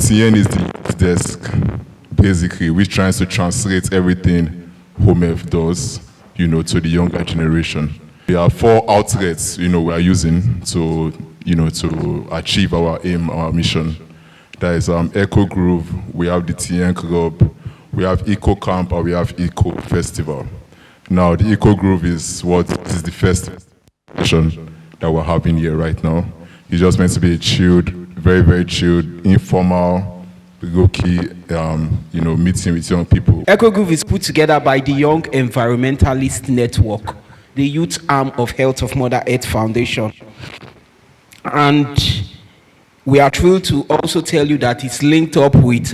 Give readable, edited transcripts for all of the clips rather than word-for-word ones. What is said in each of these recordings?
TYEN is the youth desk, basically, which tries to translate everything HomeF does, to the younger generation. We have 4 outlets, we are using to, to achieve our aim, our mission. That is Ecogroove, we have the TYEN Club, we have Eco Camp, and we have Eco Festival. Now, the Ecogroove is the first session that we're having here right now. It's just meant to be a chilled, very, very chilled, informal, low-key, meeting with young people. Ecogroove is put together by the Young Environmentalists Network, the youth arm of Health of Mother Earth Foundation. And we are thrilled to also tell you that it's linked up with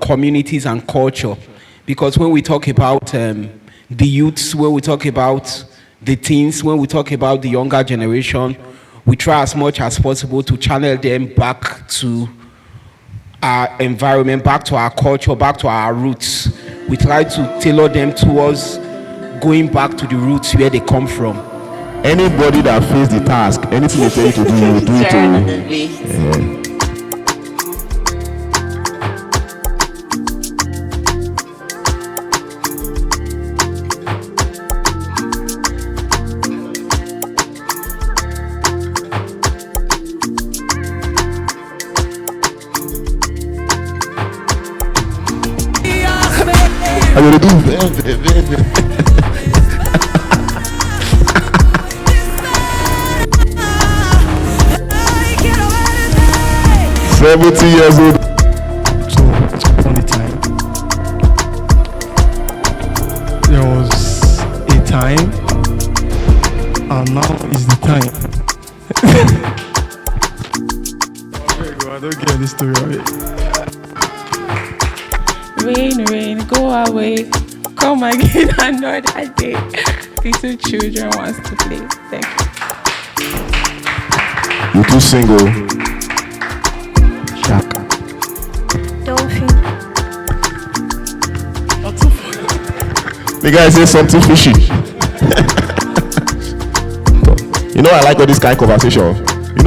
communities and culture. Because when we talk about the youths, when we talk about the teens, when we talk about the younger generation, we try as much as possible to channel them back to our environment, back to our culture, back to our roots. We try to tailor them towards going back to the roots where they come from. Anybody that fails the task, anything they tell you to do, you do it. I'm gonna do very. 70 years old. So it's only time. There was a time, and now is the time. I don't get this story of it. Rain, rain, go away. Come again another day. Little children wants to play. Thank you. You're too single. Shaka. Dolphin. The guy says something fishy. I like all this kind of conversation.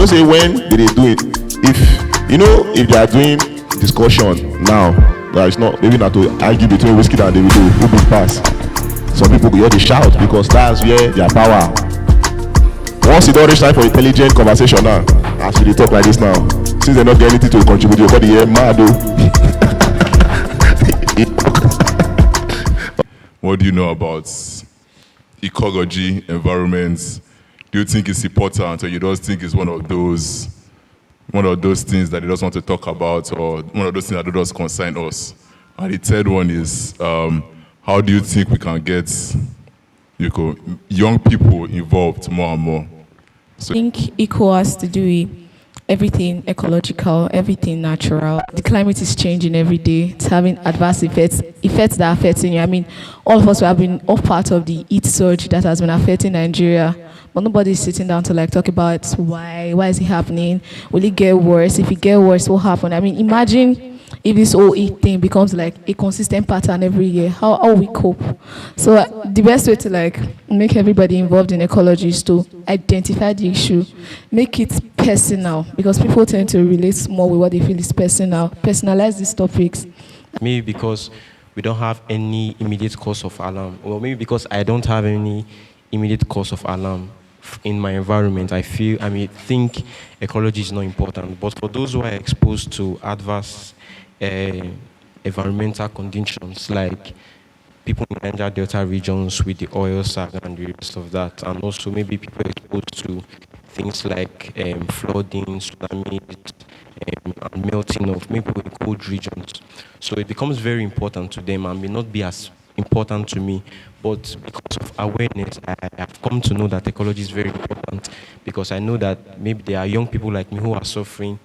Say when they do it, if they are doing discussion now, that is not maybe not to argue between whiskey and they will do who will pass. Some people go they shout because that's where their power. Once it don't reach time for intelligent conversation now, as we talk like this now, since they not get anything to contribute, you got the year mad though. What do you know about ecology, environments? Do you think it's important, or you don't think it's one of those things that they don't want to talk about, or one of those things that does concern us? And the third one is, how do you think we can get young people involved more and more? I think eco has to do with everything ecological, everything natural. The climate is changing every day. It's having adverse effects that are affecting you. I mean, all of us have been all part of the heat surge that has been affecting Nigeria. But nobody is sitting down to talk about why is it happening? Will it get worse? If it gets worse, what happen? I mean, imagine if this whole heat thing becomes like a consistent pattern every year. How will we cope? So the best way to make everybody involved in ecology is to identify the issue, make it personal, because people tend to relate more with what they feel is personal. Personalize these topics. Maybe because we don't have any immediate cause of alarm, or maybe because I don't have any immediate cause of alarm in my environment. I think ecology is not important. But for those who are exposed to adverse environmental conditions, like people in Niger Delta regions with the oil saga and the rest of that, and also maybe people exposed to things like flooding, tsunamis, and melting of maybe in cold regions. So it becomes very important to them and may not be as important to me, but because of awareness, I have come to know that ecology is very important, because I know that maybe there are young people like me who are suffering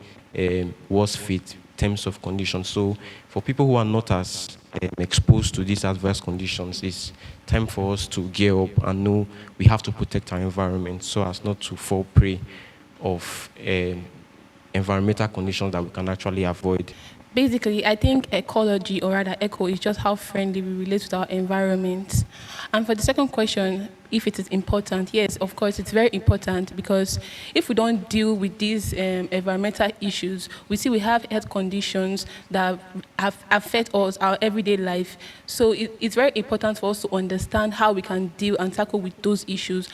worse fate in terms of conditions. So for people who are not as exposed to these adverse conditions, it's time for us to gear up and know we have to protect our environment so as not to fall prey of environmental conditions that we can actually avoid? Basically, I think ecology, or rather eco, is just how friendly we relate with our environment. And for the second question, if it is important, yes, of course, it's very important, because if we don't deal with these environmental issues, we have health conditions that affect us, our everyday life. So it's very important for us to understand how we can deal and tackle with those issues.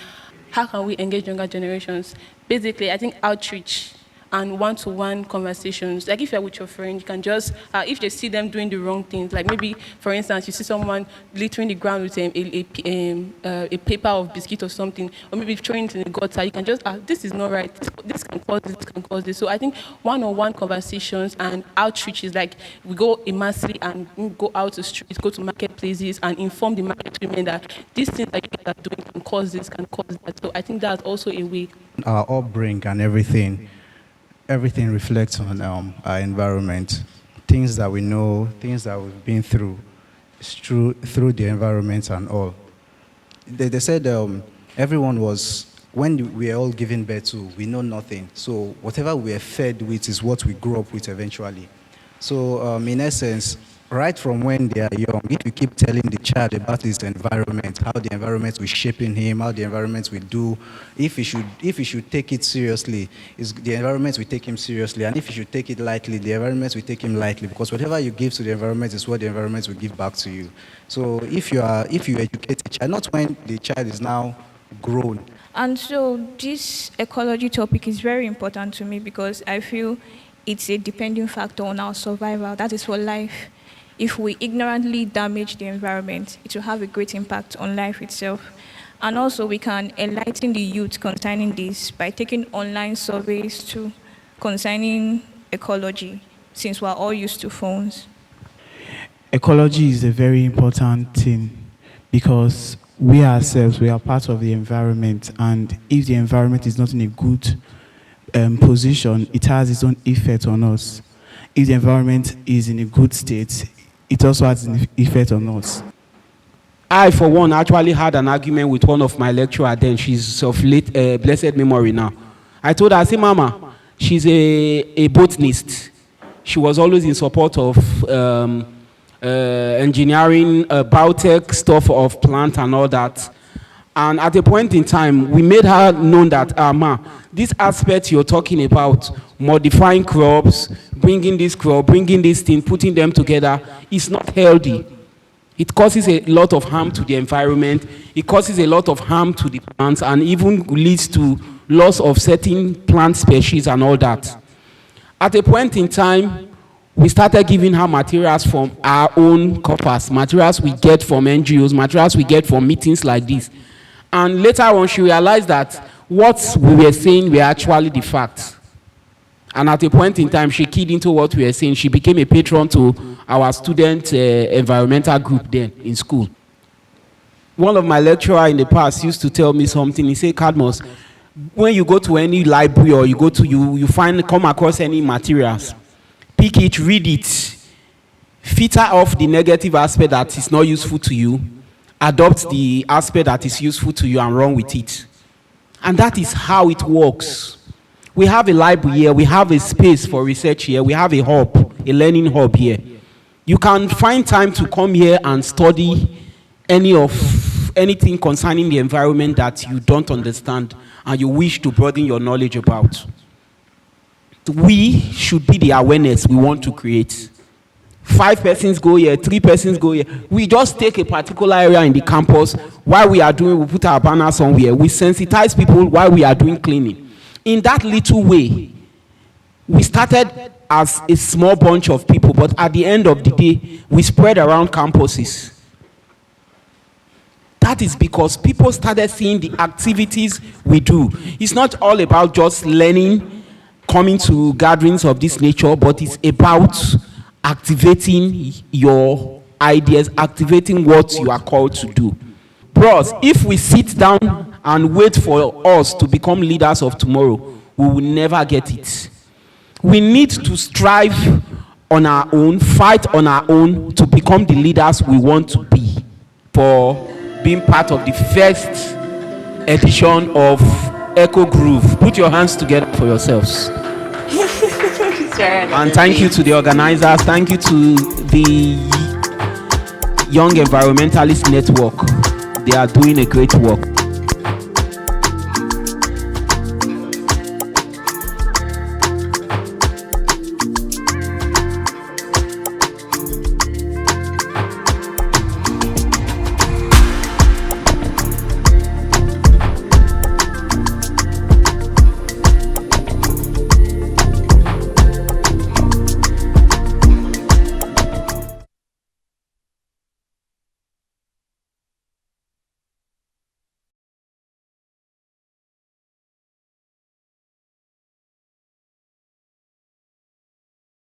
How can we engage younger generations? Basically, I think outreach and one-to-one conversations. Like if you're with your friend, you can just, if they see them doing the wrong things, like maybe, for instance, you see someone littering the ground with a paper of biscuit or something, or maybe throwing it in the gutter, you can just, this is not right, this can cause this, this can cause this. So I think one-on-one conversations and outreach is like, we go immensely and we go out to streets, go to marketplaces and inform the market women that these things that you guys are doing can cause this, can cause that. So I think that's also a way. Our upbringing and everything reflects on our environment. Things that we know, things that we've been through, it's through the environment and all. They said everyone was, when we are all given birth to, we know nothing. So whatever we are fed with is what we grow up with eventually. So in essence, right from when they are young, if you keep telling the child about his environment, how the environment will shaping him, how the environment will do, if he should take it seriously, the environment will take him seriously, and if he should take it lightly, the environment will take him lightly, because whatever you give to the environment is what the environment will give back to you. So if you educate a child, not when the child is now grown. And so this ecology topic is very important to me, because I feel it's a depending factor on our survival. That is for life. If we ignorantly damage the environment, it will have a great impact on life itself. And also, we can enlighten the youth concerning this by taking online surveys too, concerning ecology, since we're all used to phones. Ecology is a very important thing, because we ourselves, we are part of the environment, and if the environment is not in a good position, it has its own effect on us. If the environment is in a good state, it also has an effect on us. I, for one, actually had an argument with one of my lecturers then. She's of late blessed memory now. I told her, I said, Mama, she's a botanist. She was always in support of engineering, biotech stuff of plant and all that. And at a point in time, we made her known that, Ma, this aspect you're talking about, modifying crops, bringing this crop, bringing this thing, putting them together, is not healthy. It causes a lot of harm to the environment, it causes a lot of harm to the plants, and even leads to loss of certain plant species and all that. At a point in time, we started giving her materials from our own corpus, materials we get from NGOs, materials we get from meetings like this. And later on, she realized that what we were saying were actually the facts. And at a point in time, she keyed into what we were saying. She became a patron to our student environmental group then in school. One of my lecturers in the past used to tell me something. He said, Cadmus, when you go to any library or you go to, you come across any materials, pick it, read it, filter off the negative aspect that is not useful to you, adopt the aspect that is useful to you and run with it. And that is how it works. We have a library here, we have a space for research here, we have a hub, a learning hub here. You can find time to come here and study anything concerning the environment that you don't understand and you wish to broaden your knowledge about. We should be the awareness we want to create. 5 persons go here, 3 persons go here. We just take a particular area in the campus. While we put our banner somewhere. We sensitize people while we are doing cleaning. In that little way, we started as a small bunch of people, but at the end of the day, we spread around campuses. That is because people started seeing the activities we do. It's not all about just learning, coming to gatherings of this nature, but it's about activating your ideas, activating what you are called to do. Bros, if we sit down and wait for us to become leaders of tomorrow, we will never get it. We need to strive on our own, fight on our own to become the leaders we want to be, for being part of the first edition of Ecogroove. Put your hands together for yourselves. Thanks for having And me. thank you to the organizers. Thank you to the Young Environmentalists Network. They are doing a great work.